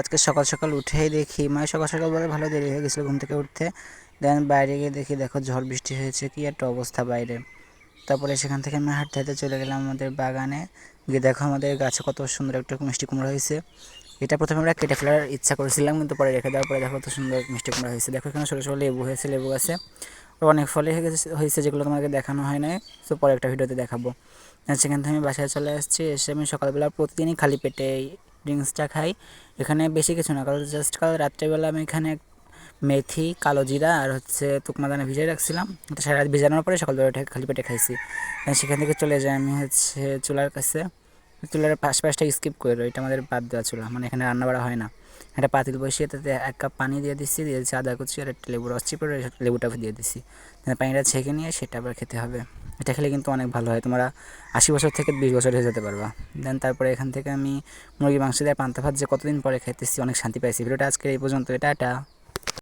আজকে সকাল সকাল উঠেই দেখি মানে সকাল সকাল বলে ভালো দেরি হয়ে গেছিলো ঘুম থেকে উঠতে। দেন বাইরে গিয়ে দেখি দেখো ঝড় বৃষ্টি হয়েছে, কি একটা অবস্থা বাইরে। তারপরে সেখান থেকে আমি হাঁটতে হাঁটতে চলে গেলাম আমাদের বাগানে। গিয়ে দেখো আমাদের গাছে কত সুন্দর একটা মিষ্টি কুমড়া হয়েছে। এটা প্রথমে আমরা কেটে ফেলার ইচ্ছা করেছিলাম, কিন্তু পরে রেখে দেওয়ার পরে দেখো কত সুন্দর মিষ্টি কুমড়া হয়েছে। দেখো এখানে ছোটো ছোটো লেবু হয়েছে, লেবু গাছে অনেক ফলে হয়েছে যেগুলো তোমাকে দেখানো হয় না, তো পরে একটা ভিডিওতে দেখাবো। সেখান থেকে আমি বাসায় চলে আসছি। এসে আমি সকালবেলা প্রতিদিনই খালি পেটে ড্রিঙ্কসটা খাই। এখানে বেশি কিছু না, কারণ জাস্ট কাল রাত্রেবেলা আমি এখানে মেথি, কালো জিরা আর তুকমা দানা ভিজিয়ে রাখছিলাম। এটা সারা রাত ভিজানোর পরে সকালবেলা উঠে খালি পেটে খাইছি। সেখান থেকে চলে যাই আমি চুলার কাছে। চুলার পাশটা স্কিপ করে, এটা আমাদের বাদ দেওয়া চুলা, মানে এখানে রান্না বাড়া হয় না। একটা পাতিল বসিয়ে তাতে 1 কাপ পানি দিয়ে দিচ্ছি আদা কুচি আর একটা লেবু রস চিপে লেবুটা দিয়ে দিচ্ছি। পানিটা ছেঁকে নিয়ে সেটা আবার খেতে হবে। এটা খেলে কিন্তু অনেক ভালো হয়, তোমরা 80 বছর থেকে 20 বছর হয়ে যেতে পারবা। দেন তারপরে এখান থেকে আমি মুরগি মাংস দিয়ে পান্তা ভাত যে কতদিন পরে খাইতেছি, অনেক শান্তি পাইছি। ভিডিওটা আজকে এই পর্যন্ত, এটা।